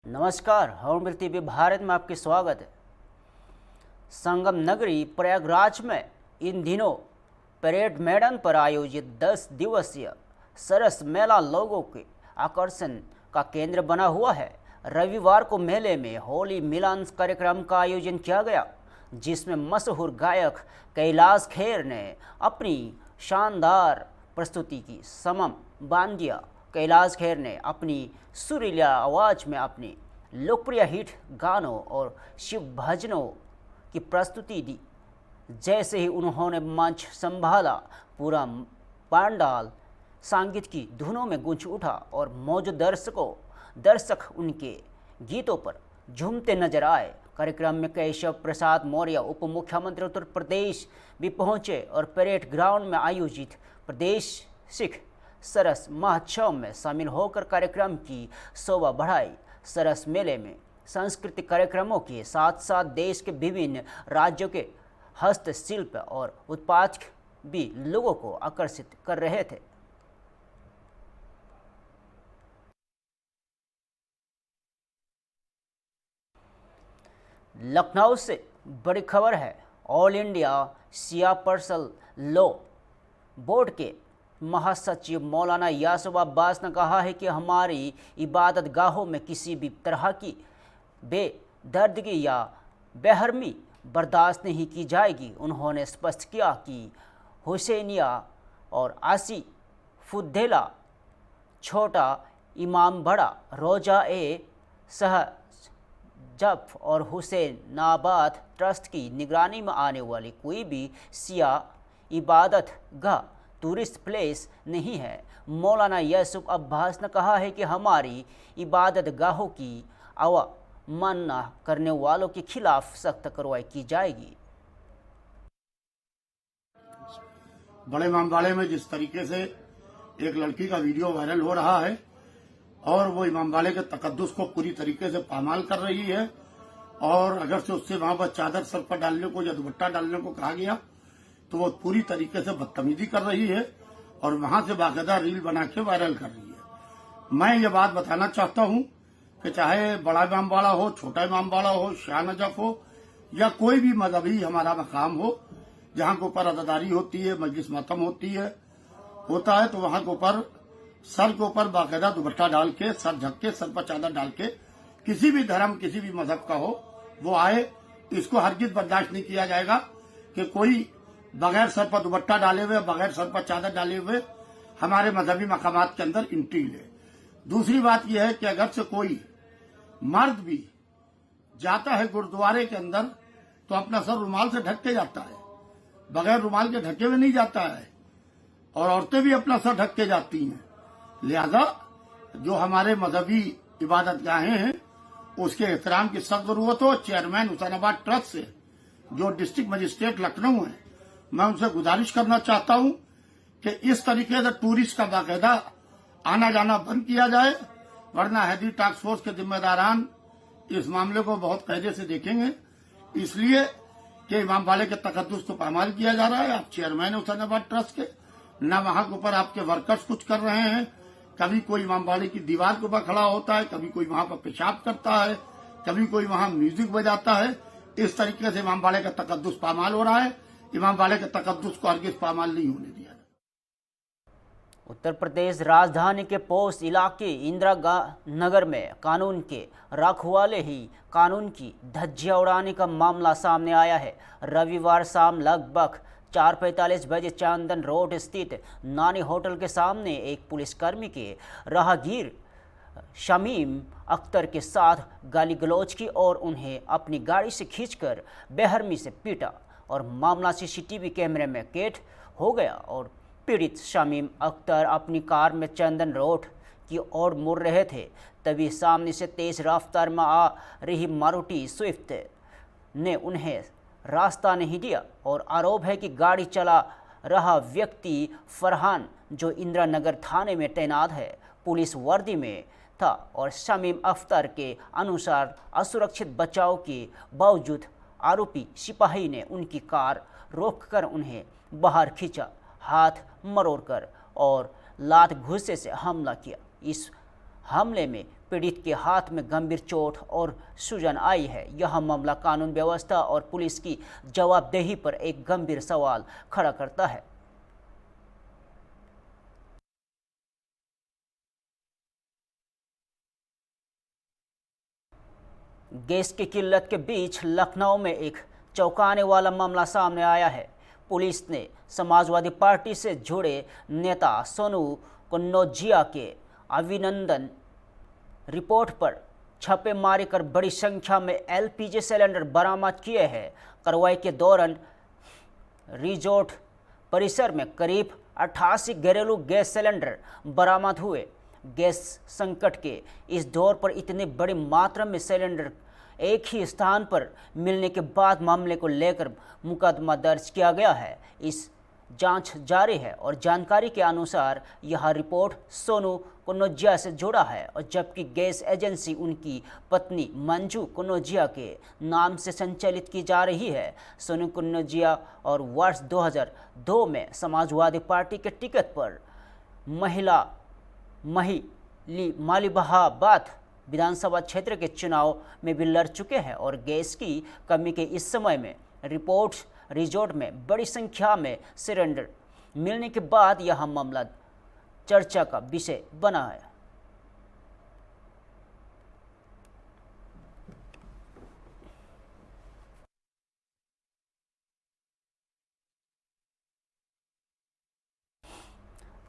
नमस्कार, hornbill TV Bharat में आपके स्वागत है। संगम नगरी प्रयागराज में इन दिनों परेड मैदान पर आयोजित 10 दिवसीय सरस मेला लोगों के आकर्षण का केंद्र बना हुआ है। रविवार को मेले में होली मिलन कार्यक्रम का आयोजन किया गया, जिसमें मशहूर गायक कैलाश खेर ने अपनी शानदार प्रस्तुति की। समम बांदिया कैलाश खेर ने अपनी सुरीला आवाज़ में अपनी लोकप्रिय हिट गानों और शिव भजनों की प्रस्तुति दी। जैसे ही उन्होंने मंच संभाला, पूरा पंडाल संगीत की धुनों में गूंज उठा और मौजूद दर्शक उनके गीतों पर झूमते नजर आए। कार्यक्रम में केशव प्रसाद मौर्य, उप मुख्यमंत्री उत्तर प्रदेश, भी पहुंचे और परेड ग्राउंड में आयोजित प्रदेश सिख सरस महोत्सव में शामिल होकर कार्यक्रम की शोभा बढ़ाई। सरस मेले में सांस्कृतिक कार्यक्रमों के साथ साथ देश के विभिन्न राज्यों के हस्तशिल्प और उत्पाद भी लोगों को आकर्षित कर रहे थे। लखनऊ से बड़ी खबर है। ऑल इंडिया शिया पर्सनल लॉ बोर्ड के महासचिव मौलाना यासूब अब्बास ने कहा है कि हमारी इबादत गाहों में किसी भी तरह की बेदर्दगी या बेहरमी बर्दाश्त नहीं की जाएगी। उन्होंने स्पष्ट किया कि हुसैनिया और आसिफुद्दौला, छोटा इमाम बड़ा, रोजा ए सहजफ और हुसैनाबाद ट्रस्ट की निगरानी में आने वाली कोई भी शिया इबादत गाह टूरिस्ट प्लेस नहीं है। मौलाना यासूब अब्बास ने कहा है कि हमारी इबादत गाहों की अवमानना करने वालों के खिलाफ सख्त कार्रवाई की जाएगी। बड़े इमामबाड़े में जिस तरीके से एक लड़की का वीडियो वायरल हो रहा है और वो इमामबाड़े के तकद्दुस को पूरी तरीके से पामाल कर रही है, और अगर से उससे वहां पर चादर सर पर डालने को या दुपट्टा डालने को कहा गया तो वो पूरी तरीके से बदतमीजी कर रही है और वहां से बाकायदा रील बना के वायरल कर रही है। मैं ये बात बताना चाहता हूं कि चाहे बड़ा इमामबाड़ा हो, छोटा इमामबाड़ा हो, शाह नजफ हो या कोई भी मजहबी हमारा मकाम हो, जहां के ऊपर अदादारी होती है, मजलिस मातम होता है, तो वहां के ऊपर सर के ऊपर बाकायदा दुपट्टा डाल के, सर ढक के, सर पर चादर डाल के, किसी भी धर्म किसी भी मजहब का हो वो आए, इसको हरगिज बर्दाश्त नहीं किया जाएगा कि कोई बगैर सर पर दुपट्टा डाले हुए, बगैर सर पर चादर डाले हुए हमारे मजहबी मकामात के अंदर एंट्री ले। दूसरी बात यह है कि अगर से कोई मर्द भी जाता है गुरुद्वारे के अंदर तो अपना सर रुमाल से ढक के जाता है, बगैर रुमाल के ढके हुए नहीं जाता है, और औरतें भी अपना सर ढक के जाती हैं। लिहाजा जो हमारे मजहबी इबादत गाहें हैं उसके एहतराम की सख्त जरूरत हो। चेयरमैन हुसैनाबाद ट्रस्ट से जो डिस्ट्रिक्ट मजिस्ट्रेट लखनऊ है, मैं उनसे गुजारिश करना चाहता हूं कि इस तरीके से टूरिस्ट का बाकायदा आना जाना बंद किया जाए, वरना हैदी टास्क फोर्स के जिम्मेदारान इस मामले को बहुत कायदे से देखेंगे। इसलिए कि इमामबाड़े के तकद्दुस को पामाल किया जा रहा है। आप चेयरमैन हुसैनाबाद ट्रस्ट के, न वहां के ऊपर आपके वर्कर्स कुछ कर रहे हैं। कभी कोई इमामबाड़े की दीवार के ऊपर खड़ा होता है, कभी कोई वहां पर पेशाब करता है, कभी कोई वहां म्यूजिक बजाता है। इस तरीके से इमामबाड़े का तकद्दुस पामाल हो रहा है। इमामबाड़े के तकद्दुस को हरगिज पामाल नहीं होने दिया। उत्तर प्रदेश राजधानी के पोस्ट इलाके इंदिरा नगर में कानून के रखवाले ही कानून की धज्जियां उड़ाने का मामला सामने आया है। रविवार शाम लगभग 4:45 बजे चंदन रोड स्थित नानी होटल के सामने एक पुलिसकर्मी के राहगीर शमीम अख्तर के साथ गाली गलौज की और उन्हें अपनी गाड़ी से खींचकर बेहरमी से पीटा और मामला सीसीटीवी कैमरे में कैद हो गया। और पीड़ित शमीम अख्तर अपनी कार में चंदन रोड की ओर मुड़ रहे थे, तभी सामने से तेज रफ्तार में आ रही मारुति स्विफ्ट ने उन्हें रास्ता नहीं दिया। और आरोप है कि गाड़ी चला रहा व्यक्ति फरहान, जो इंदिरा नगर थाने में तैनात है, पुलिस वर्दी में था और शमीम अख्तर के अनुसार असुरक्षित बचाव के बावजूद आरोपी सिपाही ने उनकी कार रोककर उन्हें बाहर खींचा, हाथ मरोड़कर और लात घुस्से से हमला किया। इस हमले में पीड़ित के हाथ में गंभीर चोट और सूजन आई है। यह मामला कानून व्यवस्था और पुलिस की जवाबदेही पर एक गंभीर सवाल खड़ा करता है। गैस की किल्लत के बीच लखनऊ में एक चौंकाने वाला मामला सामने आया है। पुलिस ने समाजवादी पार्टी से जुड़े नेता सोनू कन्नौजिया के अभिनंदन रिपोर्ट पर छापेमारी कर बड़ी संख्या में एलपीजी सिलेंडर बरामद किए हैं। कार्रवाई के दौरान रिजॉर्ट परिसर में करीब 88 घरेलू गैस सिलेंडर बरामद हुए। गैस संकट के इस दौर पर इतनी बड़ी मात्रा में सिलेंडर एक ही स्थान पर मिलने के बाद मामले को लेकर मुकदमा दर्ज किया गया है। इस जांच जारी है और जानकारी के अनुसार यह रिपोर्ट सोनू कन्नौजिया से जुड़ा है और जबकि गैस एजेंसी उनकी पत्नी मंजू कन्नौजिया के नाम से संचालित की जा रही है। सोनू कन्नौजिया और वर्ष 2002 में समाजवादी पार्टी के टिकट पर मालिबाबाद विधानसभा क्षेत्र के चुनाव में भी लड़ चुके हैं और गैस की कमी के इस समय में रिजॉर्ट में बड़ी संख्या में सिलेंडर मिलने के बाद यह मामला चर्चा का विषय बना है।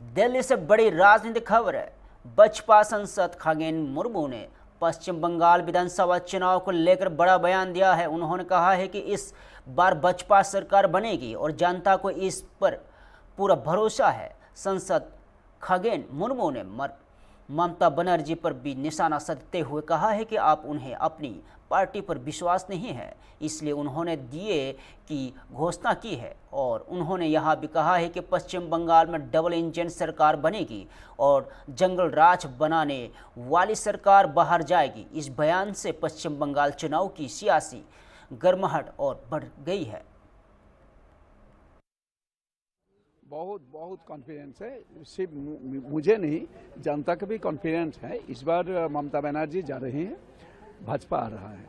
दिल्ली से बड़ी राजनीतिक खबर है। बसपा सांसद खगेन मुर्मू ने पश्चिम बंगाल विधानसभा चुनाव को लेकर बड़ा बयान दिया है। उन्होंने कहा है कि इस बार बसपा सरकार बनेगी और जनता को इस पर पूरा भरोसा है। सांसद खगेन मुर्मू ने ममता बनर्जी पर भी निशाना साधते हुए कहा है कि आप उन्हें अपनी पार्टी पर विश्वास नहीं है, इसलिए उन्होंने डीए की घोषणा की है। और उन्होंने यह भी कहा है कि पश्चिम बंगाल में डबल इंजन सरकार बनेगी और जंगल राज बनाने वाली सरकार बाहर जाएगी। इस बयान से पश्चिम बंगाल चुनाव की सियासी गर्माहट और बढ़ गई है। बहुत कॉन्फिडेंस है, सिर्फ मुझे नहीं जनता का भी कॉन्फिडेंस है। इस बार ममता बनर्जी जा रही हैं, भाजपा आ रहा है,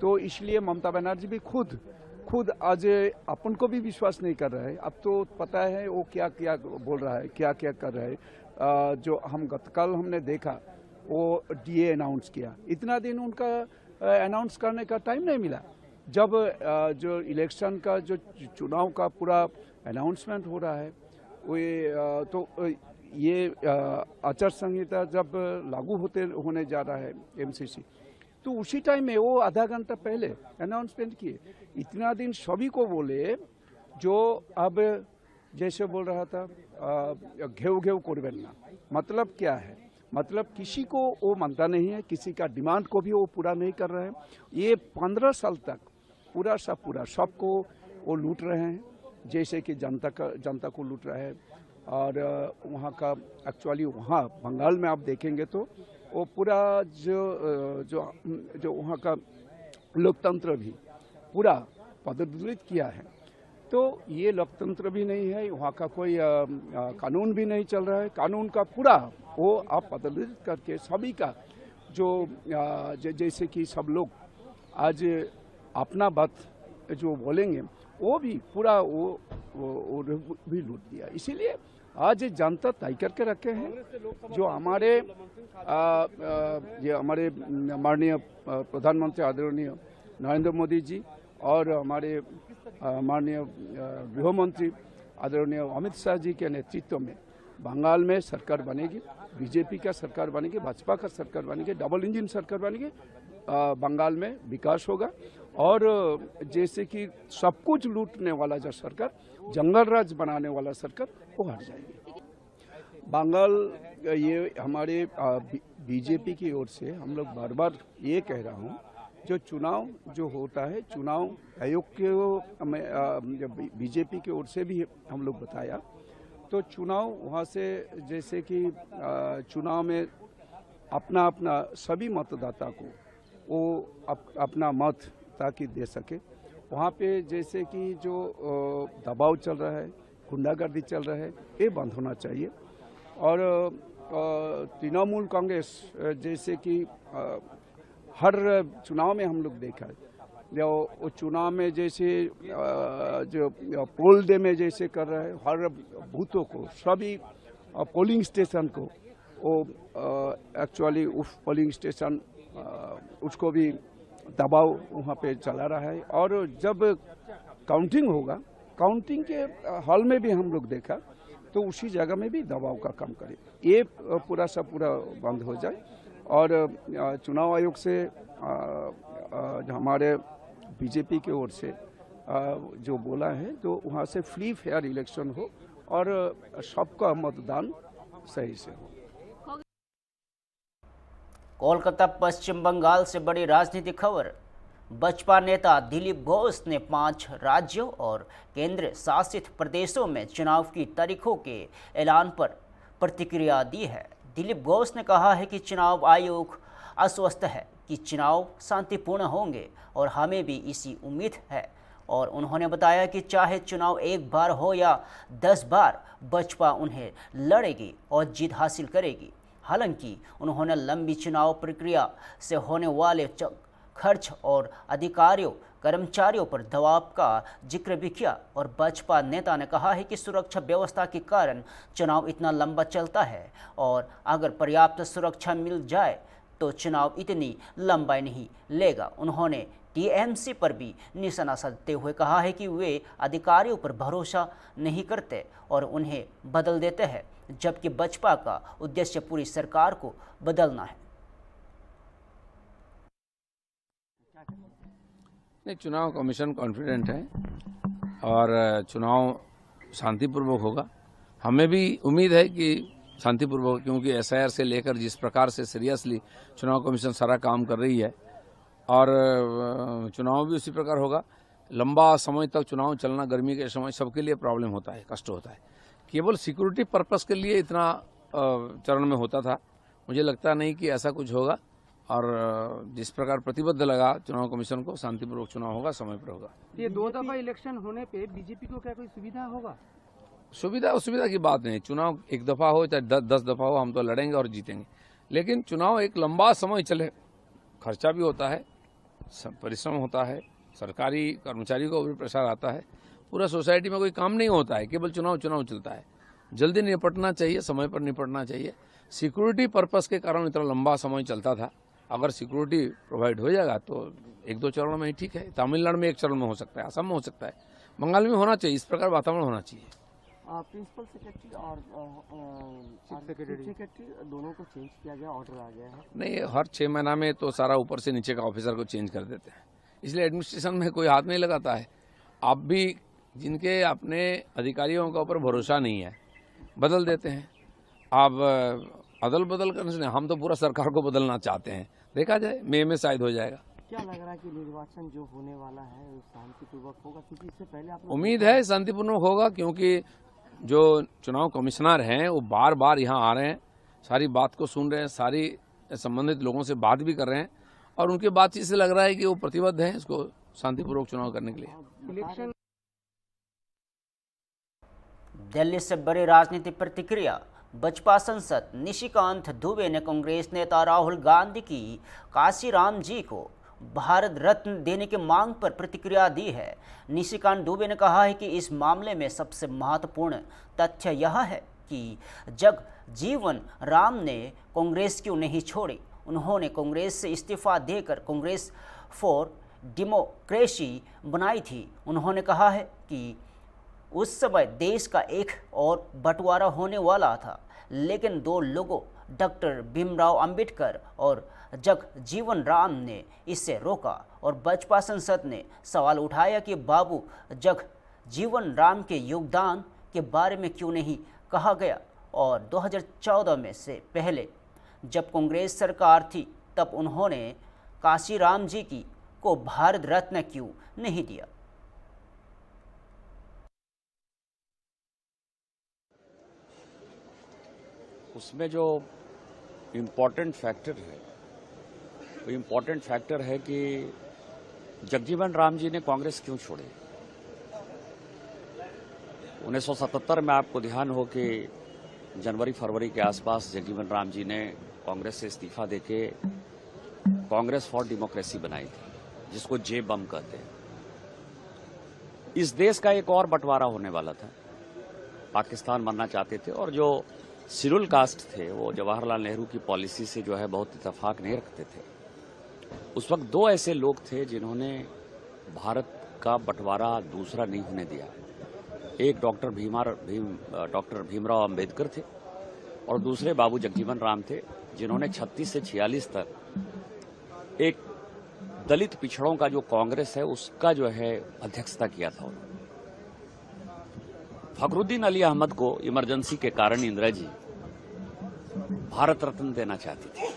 तो इसलिए ममता बनर्जी भी खुद आज अपन को भी विश्वास नहीं कर रहा है। अब तो पता है वो क्या क्या बोल रहा है, क्या क्या कर रहा है। जो हम गतकाल हमने देखा वो डीए अनाउंस किया, इतना दिन उनका अनाउंस करने का टाइम नहीं मिला। जब जो इलेक्शन का जो चुनाव का पूरा अनाउंसमेंट हो रहा है तो ये आचार संहिता जब लागू होने जा रहा है एमसीसी, तो उसी टाइम में वो आधा घंटा पहले अनाउंसमेंट किए। इतना दिन सभी को बोले, जो अब जैसे बोल रहा था घेव करबेन ना, मतलब क्या है, मतलब किसी को वो मानता नहीं है, किसी का डिमांड को भी वो पूरा नहीं कर रहे हैं। ये 15 साल तक पूरा सबको वो लूट रहे हैं, जैसे कि जनता को लूट रहा है। और वहाँ का एक्चुअली वहाँ बंगाल में आप देखेंगे तो वो पूरा जो वहाँ का लोकतंत्र भी पूरा पददलित किया है। तो ये लोकतंत्र भी नहीं है, वहाँ का कोई कानून भी नहीं चल रहा है। कानून का पूरा वो आप पददलित करके सभी का जैसे कि सब लोग आज अपना बात जो बोलेंगे वो भी पूरा वो भी लूट दिया। इसीलिए आज जनता तय करके रखे हैं, जो हमारे माननीय प्रधानमंत्री आदरणीय नरेंद्र मोदी जी और हमारे माननीय गृह मंत्री आदरणीय अमित शाह जी के नेतृत्व में बंगाल में सरकार बनेगी, बीजेपी का सरकार बनेगी, भाजपा का सरकार बनेगी, डबल इंजन सरकार बनेगी। बंगाल में विकास होगा और जैसे कि सब कुछ लूटने वाला जो सरकार, जंगल राज बनाने वाला सरकार, वो हट जाएगी। बंगाल ये हमारे बीजेपी की ओर से हम लोग बार बार ये कह रहा हूँ, जो चुनाव जो होता है, चुनाव आयोग के बीजेपी की ओर से भी हम लोग बताया, तो चुनाव वहाँ से जैसे कि चुनाव में अपना सभी मतदाता को वो अपना मत ताकि दे सके। वहाँ पे जैसे कि जो दबाव चल रहा है, गुंडागर्दी चल रहा है, ये बंद होना चाहिए। और तृणमूल कांग्रेस जैसे कि हर चुनाव में हम लोग देखा है, वो चुनाव में जैसे जो पोल डे में जैसे कर रहे हैं, हर बूथों को सभी पोलिंग स्टेशन को वो एक्चुअली उस पोलिंग स्टेशन उसको भी दबाव वहाँ पे चला रहा है। और जब काउंटिंग होगा, काउंटिंग के हॉल में भी हम लोग देखा तो उसी जगह में भी दबाव का काम करे, ये पूरा सब पूरा बंद हो जाए। और चुनाव आयोग से हमारे बीजेपी की ओर से जो बोला है तो वहाँ से फ्री फेयर इलेक्शन हो और सबका मतदान सही से हो। कोलकाता पश्चिम बंगाल से बड़ी राजनीतिक खबर। बसपा नेता दिलीप घोष ने 5 राज्यों और केंद्र शासित प्रदेशों में चुनाव की तारीखों के ऐलान पर प्रतिक्रिया दी है। दिलीप घोष ने कहा है कि चुनाव आयोग आश्वस्त है कि चुनाव शांतिपूर्ण होंगे और हमें भी इसी उम्मीद है। और उन्होंने बताया कि चाहे चुनाव एक बार हो या 10 बार, बसपा उन्हें लड़ेगी और जीत हासिल करेगी। हालांकि उन्होंने लंबी चुनाव प्रक्रिया से होने वाले खर्च और अधिकारियों कर्मचारियों पर दबाव का जिक्र भी किया। और बसपा नेता ने कहा है कि सुरक्षा व्यवस्था के कारण चुनाव इतना लंबा चलता है और अगर पर्याप्त सुरक्षा मिल जाए तो चुनाव इतनी लंबाई नहीं लेगा। उन्होंने टीएमसी पर भी निशाना साधते हुए कहा है कि वे अधिकारियों पर भरोसा नहीं करते और उन्हें बदल देते हैं, जबकि बसपा का उद्देश्य पूरी सरकार को बदलना है। नहीं, चुनाव कमीशन कॉन्फिडेंट है और चुनाव शांतिपूर्वक होगा। हमें भी उम्मीद है कि शांतिपूर्वक, क्योंकि एसआईआर से लेकर जिस प्रकार से सीरियसली चुनाव कमीशन सारा काम कर रही है और चुनाव भी उसी प्रकार होगा। लंबा समय तक चुनाव चलना गर्मी के समय सबके लिए प्रॉब्लम होता है, कष्ट होता है। केवल सिक्योरिटी पर्पस के लिए इतना चरण में होता था, मुझे लगता नहीं कि ऐसा कुछ होगा। और जिस प्रकार प्रतिबद्ध लगा चुनाव कमीशन को, शांतिपूर्वक चुनाव होगा, समय पर होगा। ये 2 दफा इलेक्शन होने पे बीजेपी को क्या कोई सुविधा होगा? सुविधा की बात नहीं। चुनाव एक दफा हो चाहे 10 दफा हो, हम तो लड़ेंगे और जीतेंगे। लेकिन चुनाव एक लंबा समय चले, खर्चा भी होता है, परिश्रम होता है, सरकारी कर्मचारी को भी प्रेशर आता है। पूरा सोसाइटी में कोई काम नहीं होता है, केवल चुनाव चलता है। जल्दी निपटना चाहिए, समय पर निपटना चाहिए। सिक्योरिटी पर्पस के कारण इतना लंबा समय चलता था। अगर सिक्योरिटी प्रोवाइड हो जाएगा तो 1-2 चरणों में ही ठीक है। तमिलनाडु में 1 चरण में हो सकता है, असम में हो सकता है, बंगाल में होना चाहिए। इस प्रकार वातावरण होना चाहिए। प्रिंसिपल सेक्रेटरी और चीफ सेक्रेटरी दोनों को चेंज किया गया, ऑर्डर आ गया है। नहीं, हर 6 महीना में तो सारा ऊपर से नीचे का ऑफिसर को चेंज कर देते हैं, इसलिए एडमिनिस्ट्रेशन में कोई हाथ नहीं लगाता है। आप भी जिनके अपने अधिकारियों के ऊपर भरोसा नहीं है, बदल देते हैं। आप अदल बदल करने से, हम तो पूरा सरकार को बदलना चाहते हैं। देखा जाए, मई में शायद हो जाएगा। क्या लग रहा है कि निर्वाचन जो होने वाला है वो शांतिपूर्वक होगा? क्योंकि इससे पहले आप उम्मीद है शांतिपूर्वक होगा, क्योंकि जो चुनाव कमिश्नर हैं वो बार बार यहाँ आ रहे हैं, सारी बात को सुन रहे हैं, सारी संबंधित लोगों से बात भी कर रहे हैं और उनकी बातचीत से लग रहा है कि वो प्रतिबद्ध हैं इसको शांतिपूर्वक चुनाव करने के लिए। इलेक्शन दिल्ली से बड़ी राजनीतिक प्रतिक्रिया। बसपा सांसद निशिकांत दुबे ने कांग्रेस नेता राहुल गांधी की काशीराम जी को भारत रत्न देने की मांग पर प्रतिक्रिया दी है। निशिकांत दुबे ने कहा है कि इस मामले में सबसे महत्वपूर्ण तथ्य यह है कि जग जीवन राम ने कांग्रेस क्यों नहीं छोड़ी। उन्होंने कांग्रेस से इस्तीफा देकर कांग्रेस फॉर डेमोक्रेसी बनाई थी। उन्होंने कहा है कि उस समय देश का एक और बंटवारा होने वाला था, लेकिन 2 लोगों डॉक्टर भीमराव अंबेडकर और जग जीवन राम ने इसे रोका। और बसपा सांसद ने सवाल उठाया कि बाबू जग जीवन राम के योगदान के बारे में क्यों नहीं कहा गया और 2014 में से पहले जब कांग्रेस सरकार थी तब उन्होंने काशीराम जी को भारत रत्न क्यों नहीं दिया। उसमें जो इम्पोर्टेंट फैक्टर है वो इम्पोर्टेंट फैक्टर है कि जगजीवन राम जी ने कांग्रेस क्यों छोड़ी। 1977 में आपको ध्यान हो कि जनवरी फरवरी के आसपास जगजीवन राम जी ने कांग्रेस से इस्तीफा देके कांग्रेस फॉर डेमोक्रेसी बनाई थी, जिसको जे बम कहते हैं। इस देश का एक और बंटवारा होने वाला था, पाकिस्तान बनना चाहते थे, और जो शेड्यूल कास्ट थे वो जवाहरलाल नेहरू की पॉलिसी से जो है बहुत इत्तेफाक नहीं रखते थे। उस वक्त दो ऐसे लोग थे जिन्होंने भारत का बंटवारा दूसरा नहीं होने दिया। एक डॉक्टर भीमराव अंबेडकर थे और दूसरे बाबू जगजीवन राम थे, जिन्होंने 36 से 46 तक एक दलित पिछड़ों का जो कांग्रेस है उसका जो है अध्यक्षता किया था। फखरुद्दीन अली अहमद को इमरजेंसी के कारण इंदिरा जी भारत रत्न देना चाहती थी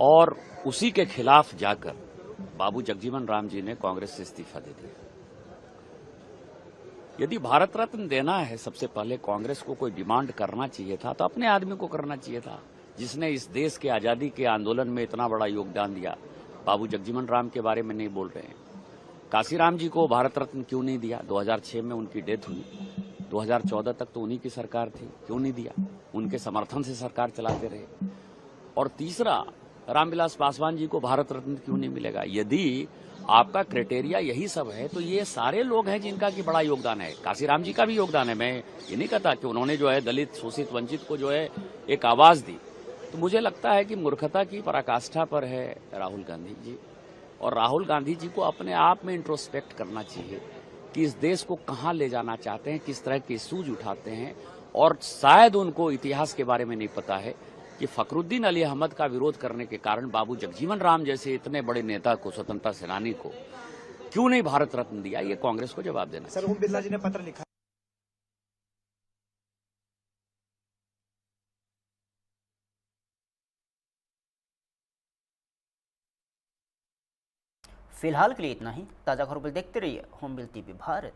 और उसी के खिलाफ जाकर बाबू जगजीवन राम जी ने कांग्रेस से इस्तीफा दे दिया। यदि भारत रत्न देना है, सबसे पहले कांग्रेस को कोई डिमांड करना चाहिए था तो अपने आदमी को करना चाहिए था, जिसने इस देश के आजादी के आंदोलन में इतना बड़ा योगदान दिया। बाबू जगजीवन राम के बारे में नहीं बोल रहे हैं। काशीराम जी को भारत रत्न क्यों नहीं दिया? 2006 में उनकी डेथ हुई, 2014 तक तो उन्हीं की सरकार थी, क्यों नहीं दिया? उनके समर्थन से सरकार चलाते रहे। और तीसरा, रामविलास पासवान जी को भारत रत्न क्यों नहीं मिलेगा? यदि आपका क्राइटेरिया यही सब है तो ये सारे लोग हैं जिनका की बड़ा योगदान है। काशीराम जी का भी योगदान है, मैं ये नहीं कहता कि उन्होंने जो है दलित शोषित वंचित को जो है एक आवाज दी। तो मुझे लगता है कि मूर्खता की पराकाष्ठा पर है राहुल गांधी जी, और राहुल गांधी जी को अपने आप में इंट्रोस्पेक्ट करना चाहिए कि इस देश को कहां ले जाना चाहते हैं, किस तरह के इश्यूज उठाते हैं। और शायद उनको इतिहास के बारे में नहीं पता है कि फखरुद्दीन अली अहमद का विरोध करने के कारण बाबू जगजीवन राम जैसे इतने बड़े नेता को, स्वतंत्रता सेनानी को क्यों नहीं भारत रत्न दिया। ये कांग्रेस को जवाब देना। सर, ओम बिरला जी ने पत्र लिखा। फिलहाल के लिए इतना ही। ताज़ा खबरों देखते रहिए होमबिल टीवी भारत।